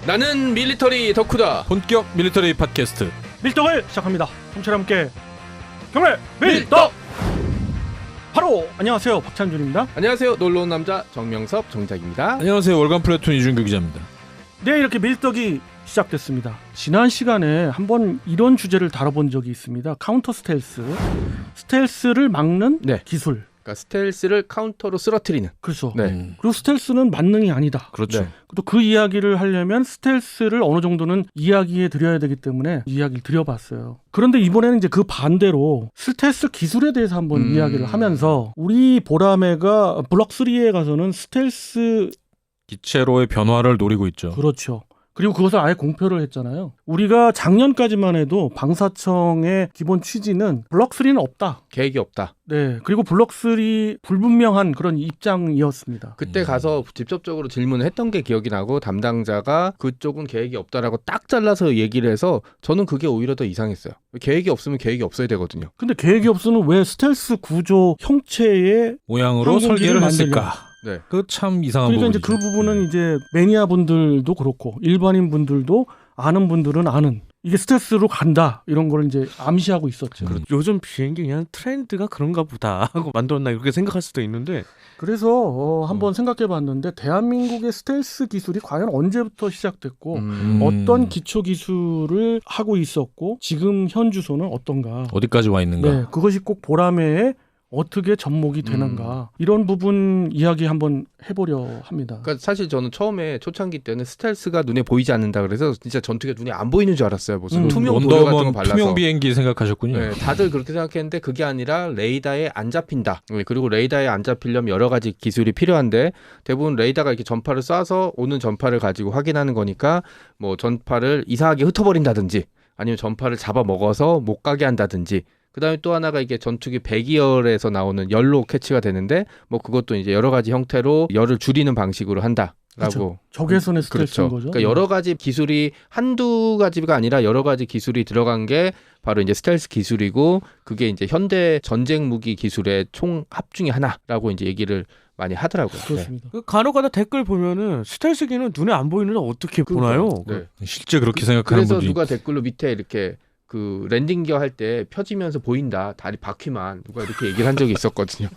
나는 밀리터리 덕후다. 본격 밀리터리 팟캐스트 밀떡을 시작합니다. 청취자 함께 경례 밀떡. 바로 안녕하세요, 박찬준입니다. 안녕하세요, 놀러온 남자 정명섭 정작입니다. 안녕하세요. 월간 플래툰 이준규 기자입니다. 네, 이렇게 밀떡이 시작됐습니다. 지난 시간에 한번 이런 주제를 다뤄본 적이 있습니다. 카운터 스텔스, 스텔스를 막는 네. 기술. 그러니까 스텔스를 카운터로 쓰러뜨리는. 그렇죠. 네. 그리고 스텔스는 만능이 아니다. 그렇죠. 네. 또 그 이야기를 하려면 스텔스를 어느 정도는 이야기해 드려야 되기 때문에 이야기를 드려봤어요. 그런데 이번에는 이제 그 반대로 스텔스 기술에 대해서 한번 이야기를 하면서 우리 보라매가 블록3에 가서는 스텔스 기체로의 변화를 노리고 있죠. 그렇죠. 그리고 그것을 아예 공표를 했잖아요. 우리가 작년까지만 해도 방사청의 기본 취지는 블록3는 없다. 계획이 없다. 네. 그리고 블록3 불분명한 그런 입장이었습니다. 그때 가서 직접적으로 질문을 했던 게 기억이 나고 담당자가 그쪽은 계획이 없다라고 딱 잘라서 얘기를 해서 저는 그게 오히려 더 이상했어요. 계획이 없으면 계획이 없어야 되거든요. 근데 계획이 없으면 왜 스텔스 구조 형체의 모양으로 항공기를 설계를 만들려. 했을까? 네. 그 참 이상한 그러니까 이제 부분이죠. 그 부분은 이제 매니아 분들도 그렇고 일반인 분들도 아는 분들은 아는 이게 스텔스로 간다 이런 걸 이제 암시하고 있었죠. 요즘 비행기 그냥 트렌드가 그런가 보다 하고 만들었나 이렇게 생각할 수도 있는데 그래서 한번 생각해봤는데 대한민국의 스텔스 기술이 과연 언제부터 시작됐고 어떤 기초 기술을 하고 있었고 지금 현 주소는 어떤가? 어디까지 와 있는가? 네, 그것이 꼭 보라매에 어떻게 접목이 되는가 이런 부분 이야기 한번 해보려 합니다. 그러니까 사실 저는 처음에 초창기 때는 스텔스가 눈에 보이지 않는다 그래서 진짜 전투기가 눈에 안 보이는 줄 알았어요. 무슨 투명 도료 같은 거 원더우먼 발라서. 투명 비행기 생각하셨군요. 네, 다들 그렇게 생각했는데 그게 아니라 레이더에 안 잡힌다. 네, 그리고 레이더에 안 잡히려면 여러 가지 기술이 필요한데 대부분 레이더가 이렇게 전파를 쏴서 오는 전파를 가지고 확인하는 거니까 뭐 전파를 이상하게 흩어버린다든지 아니면 전파를 잡아먹어서 못 가게 한다든지 그다음에 또 하나가 이게 전투기 배기열에서 나오는 열로 캐치가 되는데 뭐 그것도 이제 여러 가지 형태로 열을 줄이는 방식으로 한다라고. 그렇죠. 적외선의 스텔스인 그렇죠. 거죠. 그러니까 여러 가지 기술이 한두 가지가 아니라 여러 가지 기술이 들어간 게 바로 이제 스텔스 기술이고 그게 이제 현대 전쟁 무기 기술의 총합 중에 하나라고 이제 얘기를 많이 하더라고요. 그렇습니다. 그 간혹가다 댓글 보면은 스텔스기는 눈에 안 보이는데 어떻게 보나요? 네. 실제 그렇게 생각하는 그래서 분들이 누가 댓글로 밑에 이렇게 그 랜딩 기어 할 때 펴지면서 보인다 다리 바퀴만 누가 이렇게 얘기를 한 적이 있었거든요.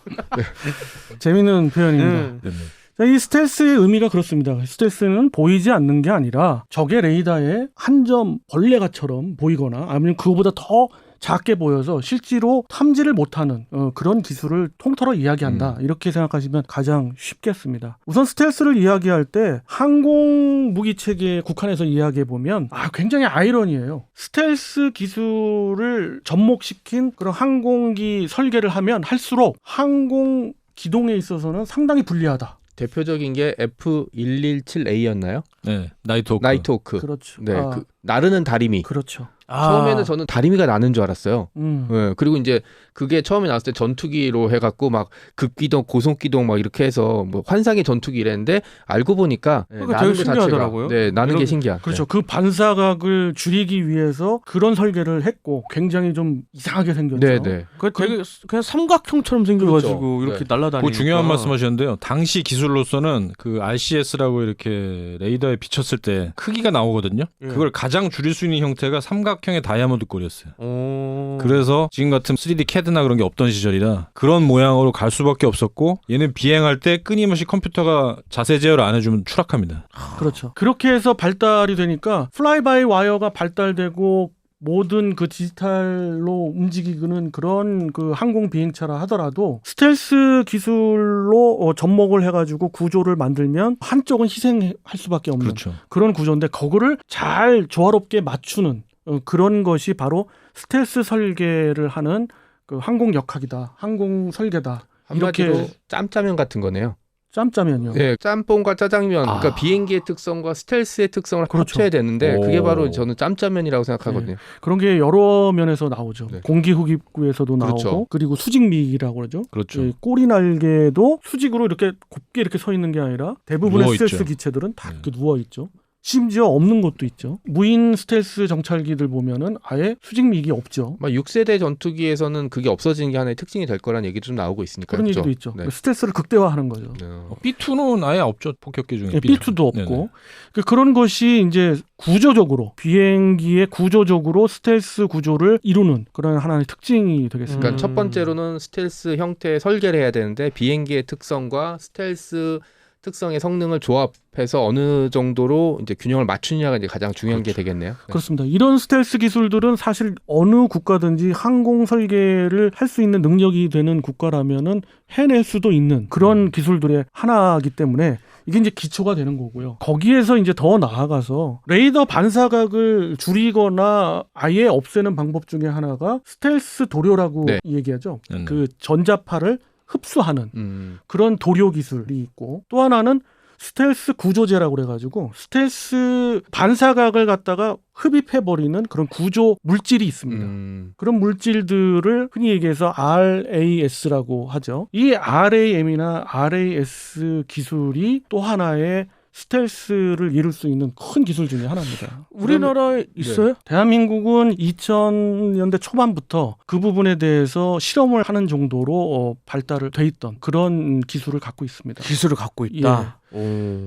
재미있는 표현입니다. 네. 자, 이 스텔스의 의미가 그렇습니다. 스텔스는 보이지 않는 게 아니라 적의 레이더에 한 점 벌레가처럼 보이거나 아니면 그거보다 더 작게 보여서 실제로 탐지를 못하는 그런 기술을 통틀어 이야기한다. 이렇게 생각하시면 가장 쉽겠습니다. 우선 스텔스를 이야기할 때 항공 무기 체계에 국한해서 이야기해 보면 굉장히 아이러니해요. 스텔스 기술을 접목시킨 그런 항공기 설계를 하면 할수록 항공 기동에 있어서는 상당히 불리하다. 대표적인 게 F117A였나요? 네, 나이트호크. 나이트호크. 그렇죠. 네, 그 나르는 다리미. 그렇죠. 처음에는 저는 다리미가 나는 줄 알았어요. 네, 그리고 이제 그게 처음에 나왔을 때 전투기로 해갖고 막 급기동, 고속기동 막 이렇게 해서 뭐 환상의 전투기 이랬는데 알고 보니까 그러니까 나는 되게 게 자체가 신기하더라고요. 네, 나는 게 신기한. 그렇죠. 그 반사각을 줄이기 위해서 그런 설계를 했고 굉장히 좀 이상하게 생겼죠. 네, 네. 그 되게 그냥 삼각형처럼 생겨가지고 그렇죠. 이렇게 네. 날아다니니까. 그 중요한 말씀하셨는데요. 당시 기술로서는 그 RCS라고 이렇게 레이더에 비쳤을 때 크기가 나오거든요. 예. 그걸 가장 줄일 수 있는 형태가 삼각형의 다이아몬드 골이었어요. 오. 그래서 지금 같은 3D CAD나 그런 게 없던 시절이라 그런 모양으로 갈 수밖에 없었고 얘는 비행할 때 끊임없이 컴퓨터가 자세 제어를 안 해주면 추락합니다. 그렇죠. 그렇게 해서 발달이 되니까 플라이 바이 와이어가 발달되고 모든 그 디지털로 움직이는 그런 그 항공 비행차라 하더라도 스텔스 기술로 접목을 해가지고 구조를 만들면 한쪽은 희생할 수밖에 없는 그렇죠. 그런 구조인데 그거를 잘 조화롭게 맞추는 그런 것이 바로 스텔스 설계를 하는 그 항공 역학이다, 항공 설계다. 한마디로 이렇게 짬짜면 같은 거네요. 짬짜면요. 네, 짬뽕과 짜장면, 그러니까 비행기의 특성과 스텔스의 특성을 그렇죠. 합쳐야 되는데 오. 그게 바로 저는 짬짜면이라고 생각하거든요. 그런 게 여러 면에서 나오죠. 네. 공기흡입구에서도 그렇죠. 나오고 그리고 수직미기라고 그러죠. 그렇죠. 이 꼬리 날개도 수직으로 이렇게 곱게 이렇게 서 있는 게 아니라 대부분의 누워있죠. 스텔스 기체들은 다 이렇게 누워 있죠. 심지어 없는 것도 있죠. 무인 스텔스 정찰기들 보면은 아예 수직미기 없죠. 막 6세대 전투기에서는 그게 없어지는 게 하나의 특징이 될 거라는 얘기도 좀 나오고 있으니까. 그런 그렇죠? 얘기도 있죠. 네. 스텔스를 극대화하는 거죠. B2는 아예 없죠. 폭격기 중에. 예, B2도 없고 네네. 그런 것이 이제 구조적으로 비행기의 구조적으로 스텔스 구조를 이루는 그런 하나의 특징이 되겠습니다. 그러니까 첫 번째로는 스텔스 형태의 설계를 해야 되는데 비행기의 특성과 스텔스 특성의 성능을 조합해서 어느 정도로 이제 균형을 맞추느냐가 이제 가장 중요한 게 되겠네요. 네. 그렇습니다. 이런 스텔스 기술들은 사실 어느 국가든지 항공 설계를 할 수 있는 능력이 되는 국가라면은 해낼 수도 있는 그런 기술들의 하나이기 때문에 이게 이제 기초가 되는 거고요. 거기에서 이제 더 나아가서 레이더 반사각을 줄이거나 아예 없애는 방법 중에 하나가 스텔스 도료라고 네. 얘기하죠. 네네. 그 전자파를 흡수하는 그런 도료 기술이 있고 또 하나는 스텔스 구조제라고 그래가지고 스텔스 반사각을 갖다가 흡입해버리는 그런 구조 물질이 있습니다. 그런 물질들을 흔히 얘기해서 RAS라고 하죠. 이 RAM이나 RAS 기술이 또 하나의 스텔스를 이룰 수 있는 큰 기술 중에 하나입니다. 우리나라에 있어요? 대한민국은 2000년대 초반부터 그 부분에 대해서 실험을 하는 정도로 발달을 돼 있던 그런 기술을 갖고 있습니다. 기술을 갖고 있다.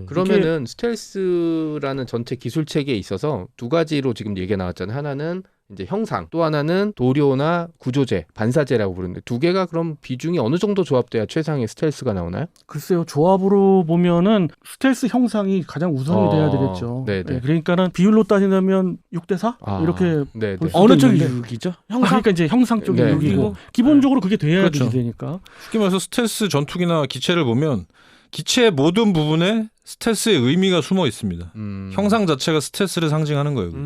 그러면은 스텔스라는 전체 기술 체계에 있어서 두 가지로 지금 얘기가 나왔잖아요. 하나는 이제 형상, 또 하나는 도료나 구조제, 반사제라고 부르는데 두 개가 그럼 비중이 어느 정도 조합돼야 최상의 스텔스가 나오나요? 글쎄요, 조합으로 보면은 스텔스 형상이 가장 우선이 돼야 되겠죠. 네네. 네, 그러니까는 비율로 따지면 6대4 이렇게 네네. 볼 수도 어느 쪽 있는데. 이익이죠? 그러니까 이제 형상 쪽이 네. 6이고 기본적으로 그게 돼야 그렇죠. 되니까. 쉽게 말해서 스텔스 전투기나 기체를 보면 기체의 모든 부분에 스텔스의 의미가 숨어 있습니다. 형상 자체가 스텔스를 상징하는 거예요. 그게.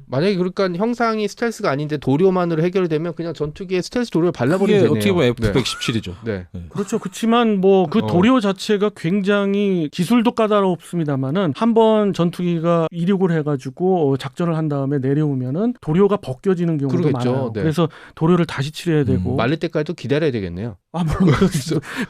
만약에 그러니까 형상이 스텔스가 아닌데 도료만으로 해결되면 그냥 전투기에 스텔스 도료를 발라버리면 그게 되네요. 어떻게 보면 네. F-117이죠. 네. 그렇죠. 그렇지만 뭐 그 도료 자체가 굉장히 기술도 까다롭습니다만은 한번 전투기가 이륙을 해가지고 작전을 한 다음에 내려오면은 도료가 벗겨지는 경우도 그러겠죠. 많아요. 네. 그래서 도료를 다시 칠해야 되고. 말릴 때까지도 기다려야 되겠네요. 물론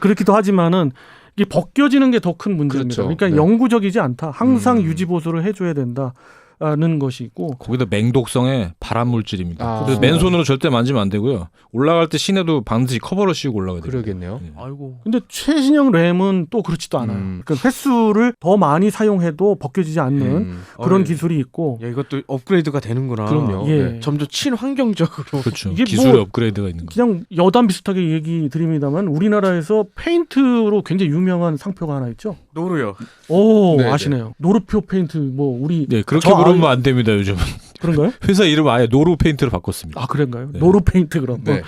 그렇기도 하지만은 이게 벗겨지는 게 더 큰 문제입니다. 그렇죠. 그러니까 네. 영구적이지 않다. 항상 유지 보수를 해줘야 된다는 것이고. 거기다 맹독성의 발암 물질입니다. 그래서 네. 맨손으로 절대 만지면 안 되고요. 올라갈 때 시내도 반드시 커버를 씌우고 올라가야 돼요. 그러겠네요. 아이고. 근데 최신형 램은 또 그렇지도 않아요. 그러니까 횟수를 더 많이 사용해도 벗겨지지 않는 그런 기술이 있고. 야, 이것도 업그레이드가 되는구나. 그럼요. 예. 네. 점점 친환경적으로. 그렇죠. 이게 기술의 뭐 업그레이드가 있는 거죠. 그냥 여담 비슷하게 얘기 드립니다만 우리나라에서 페인트로 굉장히 유명한 상표가 하나 있죠. 노루요. 오, 네네. 아시네요. 노르표 페인트 뭐 우리 네, 그렇게 저 부르면 안 됩니다, 요즘. 그런가요? 회사 이름 아예 노루 페인트로 바꿨습니다. 아, 그런가요? 네. 노르 페인트 그럼. 네.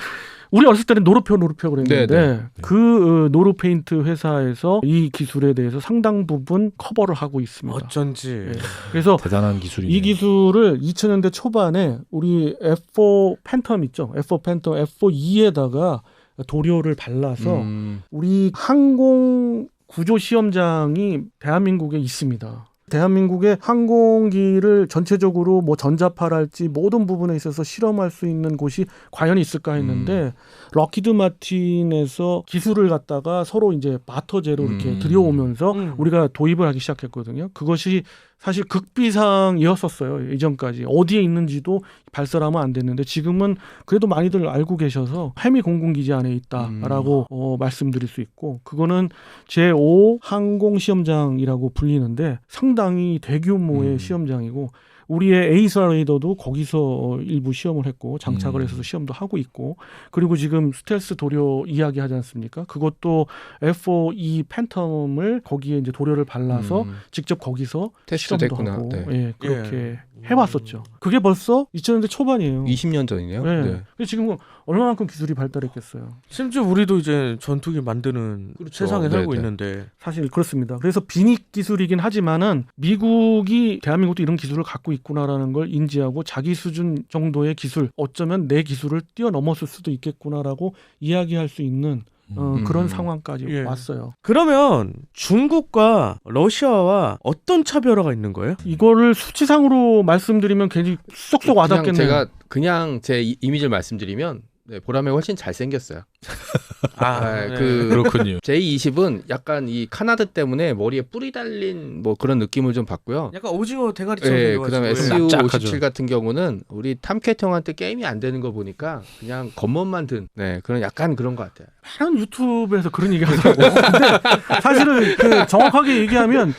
우리 어렸을 때는 노르표 그랬는데 네. 그 노르 페인트 회사에서 이 기술에 대해서 상당 부분 커버를 하고 있습니다. 어쩐지. 예. 그래서 대단한 기술이네요. 이 기술을 2000년대 초반에 우리 F4 팬텀 있죠. F4 팬텀 F4E에다가 도료를 발라서 우리 항공 구조 시험장이 대한민국에 있습니다. 대한민국의 항공기를 전체적으로 뭐 전자파랄지 모든 부분에 있어서 실험할 수 있는 곳이 과연 있을까 했는데 럭키드 마틴에서 기술을 갖다가 서로 이제 바터제로 이렇게 들여오면서 우리가 도입을 하기 시작했거든요. 그것이 사실 극비상이었었어요. 이전까지 어디에 있는지도 발설하면 안 됐는데 지금은 그래도 많이들 알고 계셔서 해미 공군기지 안에 있다라고 말씀드릴 수 있고 그거는 제5 항공시험장이라고 불리는데 상당히 대규모의 시험장이고 우리의 에이스 레이더도 거기서 일부 시험을 했고 장착을 해서 시험도 하고 있고 그리고 지금 스텔스 도료 이야기하지 않습니까? 그것도 F4E 팬텀을 거기에 이제 도료를 발라서 직접 거기서 테스트 실험도 됐구나. 하고 네. 예, 그렇게 해왔었죠. 그게 벌써 2000년대 초반이에요. 20년 전이네요. 네. 네. 근데 지금은 얼마만큼 기술이 발달했겠어요. 심지어 우리도 이제 전투기 만드는 그렇죠. 세상에 살고 네네. 있는데. 사실 그렇습니다. 그래서 비닉 기술이긴 하지만은 미국이 대한민국도 이런 기술을 갖고 있구나라는 걸 인지하고 자기 수준 정도의 기술, 어쩌면 내 기술을 뛰어넘었을 수도 있겠구나라고 이야기할 수 있는 그런 상황까지 예. 왔어요. 그러면 중국과 러시아와 어떤 차별화가 있는 거예요? 이거를 수치상으로 말씀드리면 괜히 쏙쏙 그냥 와닿겠네요. 제가 그냥 제 이미지를 말씀드리면 네, 보람에 훨씬 잘생겼어요. 네. 그렇군요. J20은 약간 이 카나드 때문에 머리에 뿔이 달린 뭐 그런 느낌을 좀 받고요. 약간 오징어 대가리처럼 네, 생겨가지고. 그다음에 납작하죠. SU57 같은 경우는 우리 탐캣 형한테 게임이 안 되는 거 보니까 그냥 겉멋만 든 그런 약간 그런 것 같아요. 많은 유튜브에서 그런 얘기 하더라고. 근데 사실은 그 정확하게 얘기하면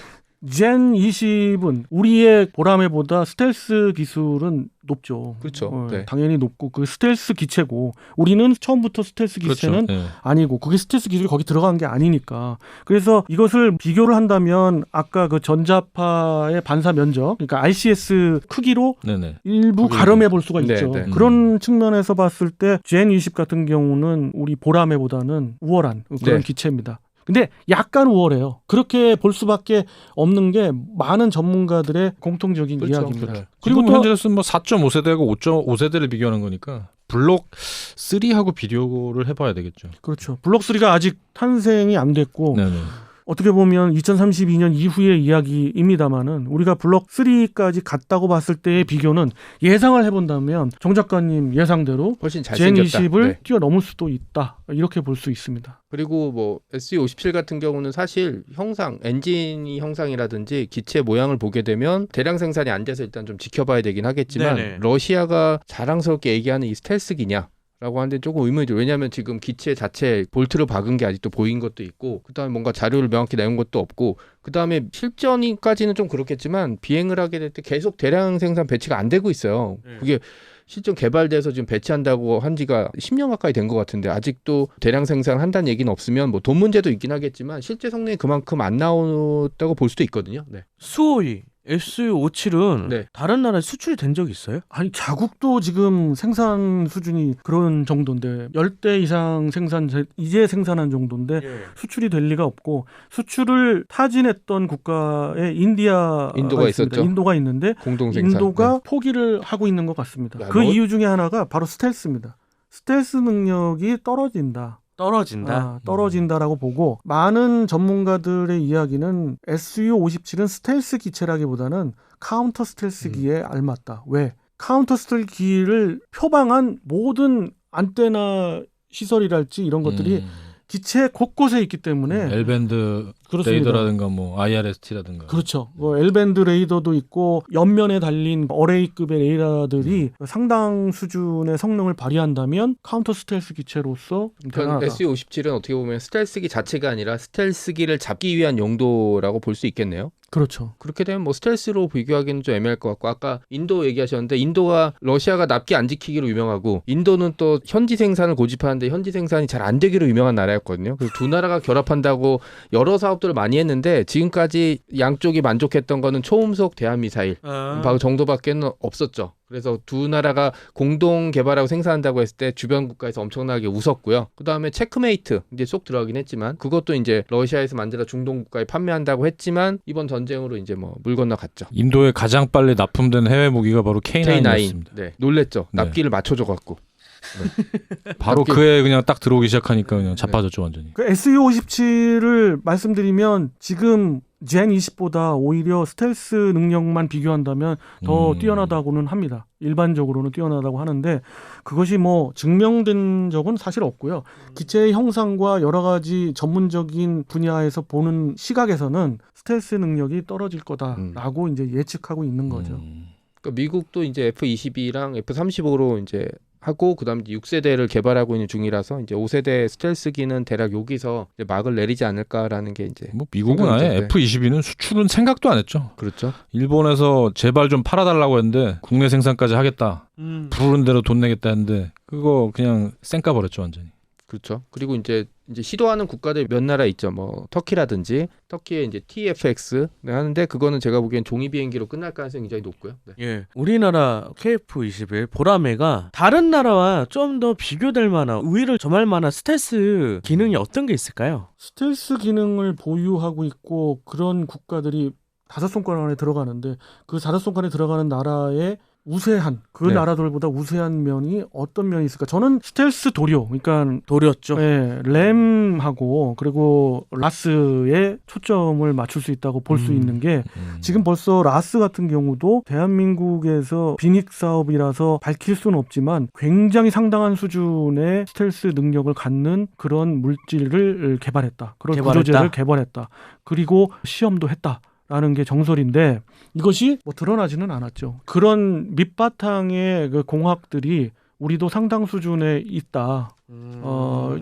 젠 20은 우리의 보라매보다 스텔스 기술은 높죠. 그렇죠. 네. 당연히 높고 그 스텔스 기체고 우리는 처음부터 스텔스 기체는 그렇죠. 네. 아니고 그게 스텔스 기술이 거기 들어간 게 아니니까. 그래서 이것을 비교를 한다면 아까 그 전자파의 반사 면적, 그러니까 RCS 크기로 네네. 일부 크기. 가름해 볼 수가 네, 있죠. 네. 그런 측면에서 봤을 때 젠 20 같은 경우는 우리 보라매보다는 우월한 그런 네. 기체입니다. 근데 약간 우월해요. 그렇게 볼 수밖에 없는 게 많은 전문가들의 공통적인 그렇죠. 이야기입니다. 그렇죠. 그리고 그리고 또 현재로서는 뭐 4.5세대하고 5.5세대를 비교하는 거니까 블록 3하고 비교를 해봐야 되겠죠. 그렇죠. 블록 3가 아직 탄생이 안 됐고 네네. 어떻게 보면 2032년 이후의 이야기입니다만은 우리가 블록 3까지 갔다고 봤을 때의 비교는 예상을 해본다면 정 작가님 예상대로 훨씬 젠 잘생겼다. 20을 네. 뛰어넘을 수도 있다. 이렇게 볼 수 있습니다. 그리고 뭐 SU57 같은 경우는 사실 형상, 엔진이 형상이라든지 기체 모양을 보게 되면 대량 생산이 안 돼서 일단 좀 지켜봐야 되긴 하겠지만 네네. 러시아가 자랑스럽게 얘기하는 이 스텔스기냐? 라고 하는데 조금 의문이죠. 왜냐하면 지금 기체 자체에 볼트를 박은 게 아직도 보인 것도 있고 그다음에 뭔가 자료를 명확히 내온 것도 없고 그다음에 실전까지는 좀 그렇겠지만 비행을 하게 될 때 계속 대량 생산 배치가 안 되고 있어요. 그게 실전 개발돼서 지금 배치한다고 한 지가 10년 가까이 된 것 같은데 아직도 대량 생산한다는 얘기는 없으면 뭐 돈 문제도 있긴 하겠지만 실제 성능이 그만큼 안 나왔다고 볼 수도 있거든요. 네. 수호이 SU57은 네. 다른 나라에 수출이 된 적이 있어요? 아니 자국도 지금 생산 수준이 그런 정도인데 10대 이상 이제 생산한 정도인데 수출이 될 리가 없고 수출을 타진했던 국가에 인도가 있습니다. 있었죠. 인도가 있는데 공동 생산. 인도가 포기를 하고 있는 것 같습니다. 야, 그 뭐- 이유 중에 하나가 바로 스텔스입니다. 스텔스 능력이 떨어진다. 떨어진다. 떨어진다라고 보고 많은 전문가들의 이야기는 SU-57은 스텔스 기체라기보다는 카운터 스텔스기에 알맞다. 왜? 카운터 스텔스기를 표방한 모든 안테나 시설이랄지 이런 것들이 기체 곳곳에 있기 때문에 L밴드 그렇습니다. 레이더라든가 뭐 IRST라든가. 그렇죠. L밴드 레이더도 있고 옆면에 달린 어레이급의 레이더들이 상당 수준의 성능을 발휘한다면 카운터 스텔스 기체로서 좀 대단하다. SU57은 어떻게 보면 스텔스기 자체가 아니라 스텔스기를 잡기 위한 용도라고 볼 수 있겠네요. 그렇죠. 그렇게 되면 뭐 스텔스로 비교하기는 좀 애매할 것 같고 아까 인도 얘기하셨는데 인도가 러시아가 납기 안 지키기로 유명하고 인도는 또 현지 생산을 고집하는데 현지 생산이 잘 안 되기로 유명한 나라였거든요. 그래서 두 나라가 결합한다고 여러 사업들을 많이 했는데 지금까지 양쪽이 만족했던 거는 초음속 대한미사일 정도밖에는 없었죠. 그래서 두 나라가 공동 개발하고 생산한다고 했을 때 주변 국가에서 엄청나게 웃었고요. 그다음에 체크메이트 이제 쏙 들어가긴 했지만 그것도 이제 러시아에서 만들어 중동 국가에 판매한다고 했지만 이번 전쟁으로 이제 뭐 물 건너갔죠. 인도에 가장 빨리 납품된 해외 무기가 바로 K9이었습니다. 네, 놀랬죠. 네. 납기를 맞춰줘 갖고. 바로 그해 그냥 딱 들어오기 시작하니까 그냥 자빠졌죠 완전히. 그 SU-57을 말씀드리면 지금 젠 20보다 오히려 스텔스 능력만 비교한다면 더 뛰어나다고는 합니다. 일반적으로는 뛰어나다고 하는데 그것이 뭐 증명된 적은 사실 없고요. 기체의 형상과 여러 가지 전문적인 분야에서 보는 시각에서는 스텔스 능력이 떨어질 거다라고 이제 예측하고 있는 거죠. 그러니까 미국도 이제 F-22랑 F-35로 이제 하고 그다음에 6세대를 개발하고 있는 중이라서 이제 5세대 스텔스기는 대략 여기서 이제 막을 내리지 않을까라는 게 이제 뭐 미국은 아예 네. F-22는 수출은 생각도 안 했죠. 그렇죠. 일본에서 제발 좀 팔아달라고 했는데 국내 생산까지 하겠다. 부르는 대로 돈 내겠다 했는데 그거 그냥 쌩까 버렸죠 완전히. 그렇죠. 그리고 이제 시도하는 국가들 몇 나라 있죠. 뭐 터키라든지 터키의 이제 TFX 하는데 그거는 제가 보기엔 종이 비행기로 끝날 가능성이 굉장히 높고요. 네. 예, 우리나라 KF-21 보라매가 다른 나라와 좀 더 비교될 만한 우위를 점할 만한 스텔스 기능이 어떤 게 있을까요? 스텔스 기능을 보유하고 있고 그런 국가들이 5손가락 안에 들어가는데 그 5손가락에 들어가는 나라의 우세한 그 네. 나라들보다 우세한 면이 어떤 면이 있을까? 저는 스텔스 도료, 그러니까 도렸죠. 네, 램하고 그리고 라스에 초점을 맞출 수 있다고 볼 수 있는 게 지금 벌써 라스 같은 경우도 대한민국에서 빈익 사업이라서 밝힐 수는 없지만 굉장히 상당한 수준의 스텔스 능력을 갖는 그런 물질을 개발했다. 그런 개발했다. 구조제를 개발했다. 그리고 시험도 했다. 라는 게 정설인데 이것이 뭐 드러나지는 않았죠. 그런 밑바탕의 그 공학들이 우리도 상당 수준에 있다.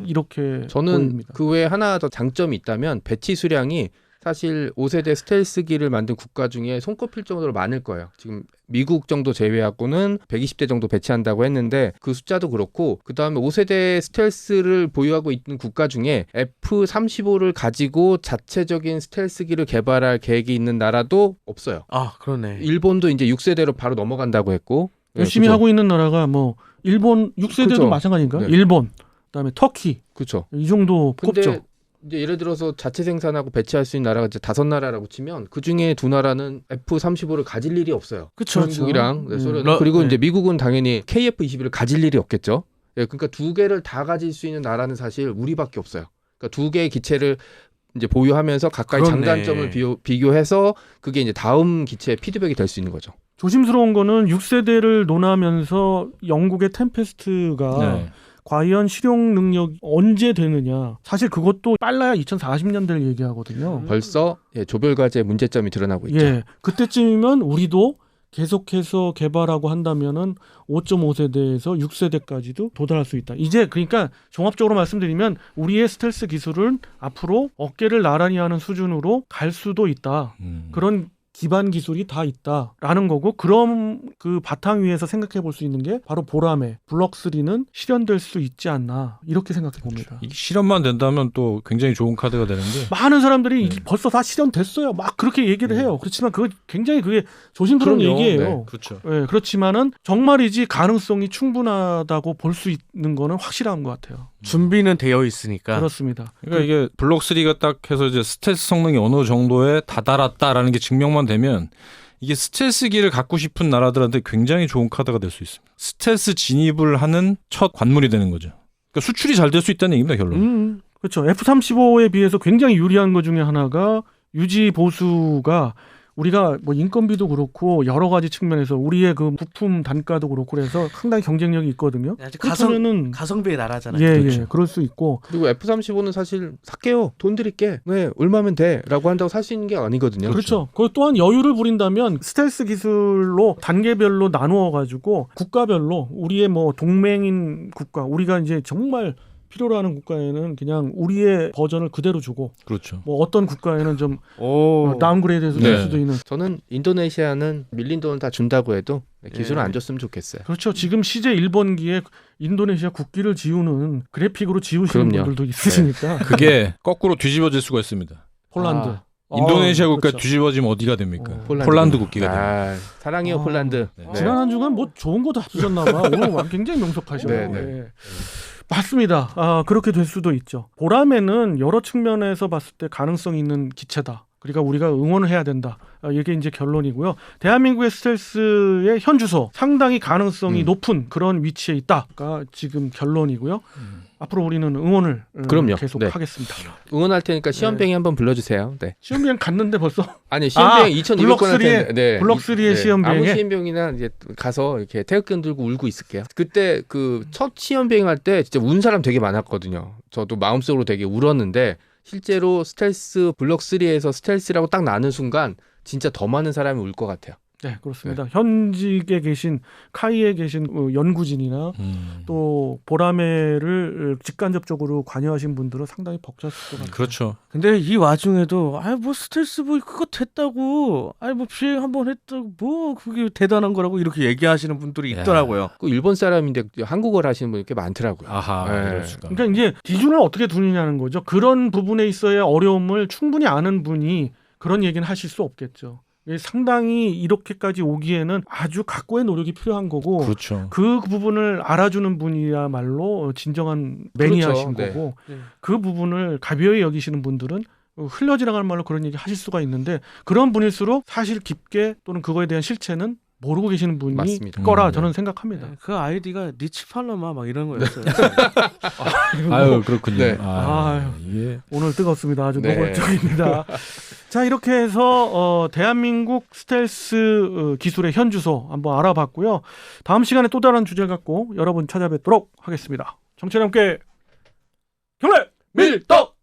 이렇게 저는 보입니다. 그 외에 하나 더 장점이 있다면 배치 수량이 사실 5세대 스텔스기를 만든 국가 중에 손꼽힐 정도로 많을 거예요. 지금 미국 정도 제외하고는 120대 정도 배치한다고 했는데 그 숫자도 그렇고 그 다음에 5세대 스텔스를 보유하고 있는 국가 중에 F-35를 가지고 자체적인 스텔스기를 개발할 계획이 있는 나라도 없어요. 아, 그러네. 일본도 이제 6세대로 바로 넘어간다고 했고 열심히 그죠? 하고 있는 나라가 뭐 일본 6세대도 그죠. 마찬가지인가? 네. 일본, 그다음에 터키 그렇죠. 이 정도 근데 꼽죠. 이제 예를 들어서 자체 생산하고 배치할 수 있는 나라가 이제 5나라라고 치면 그 중에 2나라는 F-35를 가질 일이 없어요. 그쵸. 중국이랑 네, 소련 러- 그리고 네. 이제 미국은 당연히 KF-21을 가질 일이 없겠죠. 예, 그러니까 두 개를 다 가질 수 있는 나라는 사실 우리밖에 없어요. 그러니까 두 개의 기체를 이제 보유하면서 각각의 그렇네. 장단점을 비교해서 그게 이제 다음 기체의 피드백이 될 수 있는 거죠. 조심스러운 거는 6세대를 논하면서 영국의 템페스트가 네. 과연 실용 능력이 언제 되느냐. 사실 그것도 빨라야 2040년대를 얘기하거든요. 벌써 예, 조별과제의 문제점이 드러나고 있죠. 예, 그때쯤이면 우리도 계속해서 개발하고 한다면은 5.5세대에서 6세대까지도 도달할 수 있다. 이제 그러니까 종합적으로 말씀드리면 우리의 스텔스 기술은 앞으로 어깨를 나란히 하는 수준으로 갈 수도 있다. 그런 기반 기술이 다 있다라는 거고, 그럼 그 바탕 위에서 생각해 볼 수 있는 게 바로 보라매 블록 3는 실현될 수 있지 않나 이렇게 생각해 봅니다. 이게 실현만 된다면 또 굉장히 좋은 카드가 되는데 많은 사람들이 이게 네. 벌써 다 실현됐어요. 막 그렇게 얘기를 해요. 그렇지만 그거 굉장히 그게 조심스러운 그럼요. 얘기예요. 네. 그렇죠. 예, 그렇지만은 정말이지 가능성이 충분하다고 볼 수 있는 거는 확실한 것 같아요. 준비는 되어 있으니까. 그렇습니다. 그러니까 이게 블록 3가 딱 해서 이제 스텔스 성능이 어느 정도에 다다랐다라는 게 증명만 되면 이게 스텔스기를 갖고 싶은 나라들한테 굉장히 좋은 카드가 될 수 있습니다. 스텔스 진입을 하는 첫 관문이 되는 거죠. 그러니까 수출이 잘 될 수 있다는 얘기입니다, 결론. 그렇죠. F-35에 비해서 굉장히 유리한 것 중에 하나가 유지 보수가 우리가 뭐 인건비도 그렇고 여러 가지 측면에서 우리의 그 부품 단가도 그렇고 그래서 상당히 경쟁력이 있거든요. 아직 그렇다면은 가성비의 나라잖아요. 예, 그렇죠. 예, 그럴 수 있고. 그리고 F-35는 사실 살게요. 돈 드릴게. 네, 얼마면 돼. 라고 한다고 살 수 있는 게 아니거든요. 그렇죠. 그 또한 여유를 부린다면 스텔스 기술로 단계별로 나누어 가지고 국가별로 우리의 뭐 동맹인 국가, 우리가 이제 정말 필요로 하는 국가에는 그냥 우리의 버전을 그대로 주고, 그렇죠. 뭐 어떤 국가에는 좀 오. 다운그레이드해서 네. 줄 수도 있는. 저는 인도네시아는 밀린 돈을 다 준다고 해도 기술은 네. 안 줬으면 좋겠어요. 그렇죠. 지금 CJ 1번기에 인도네시아 국기를 지우는 그래픽으로 지우시는 그럼요. 분들도 있으시니까. 그게 거꾸로 뒤집어질 수가 있습니다. 폴란드. 아, 인도네시아 국가 그렇죠. 뒤집어지면 어디가 됩니까? 어. 폴란드 국기가 됩니다. 아, 사랑해요 아. 폴란드. 네. 네. 지난 한 주간 뭐 좋은 것도 합치셨나 봐. 오늘 굉장히 명석하시고. 네, 네. 예. 맞습니다. 아, 그렇게 될 수도 있죠. 보라매는 여러 측면에서 봤을 때 가능성 있는 기체다. 그러니까 우리가 응원을 해야 된다. 이게 이제 결론이고요. 대한민국의 스텔스의 현주소 상당히 가능성이 높은 그런 위치에 있다가 지금 결론이고요. 앞으로 우리는 응원을 그럼요. 계속 네. 하겠습니다. 응원할 테니까 시험병이 한번 불러주세요. 네. 시험비행 갔는데 벌써 아니 시험병 아, 2006번 블록 할 텐데. 네. 블록 3의 시험비행에? 아무 시험병이나 이제 가서 이렇게 태극기 들고 울고 있을게요. 그때 그 첫 시험비행 할 때 진짜 운 사람 되게 많았거든요. 저도 마음속으로 되게 울었는데 실제로 스텔스 블록 3에서 스텔스라고 딱 나는 순간 진짜 더 많은 사람이 울 것 같아요. 네, 그렇습니다. 현직에 계신 카이에 계신 연구진이나 또 보라매를 직간접적으로 관여하신 분들은 상당히 벅찼을 것 같아요. 그렇죠. 근데 이 와중에도 뭐 스텔스 뭐 그거 됐다고, 뭐 비행 한번 했다고, 뭐 그게 대단한 거라고 이렇게 얘기하시는 분들이 야. 있더라고요. 그 일본 사람인데 한국어를 하시는 분이 꽤 많더라고요. 아하, 네. 이럴 수가. 그러니까 이제 기준을 어떻게 두느냐는 거죠. 그런 부분에 있어야 어려움을 충분히 아는 분이 그런 얘기는 하실 수 없겠죠. 상당히 이렇게까지 오기에는 아주 각고의 노력이 필요한 거고, 그렇죠. 그 부분을 알아주는 분이야말로 진정한 매니아신 그렇죠. 네. 거고, 네. 그 부분을 가벼이 여기시는 분들은 흘려지나갈 말로 그런 얘기 하실 수가 있는데, 그런 분일수록 사실 깊게 또는 그거에 대한 실체는 모르고 계시는 분이 맞습니다. 거라 저는 생각합니다. 그 아이디가 리치 팔러마 막 이런 거였어요. 아유 그렇군요. 네. 아, 이게 오늘 뜨겁습니다. 아주 네. 노골적입니다. 자, 이렇게 해서 대한민국 스텔스 기술의 현주소 한번 알아봤고요. 다음 시간에 또 다른 주제를 갖고 여러분 찾아뵙도록 하겠습니다. 정치 함께 경례 밀떡.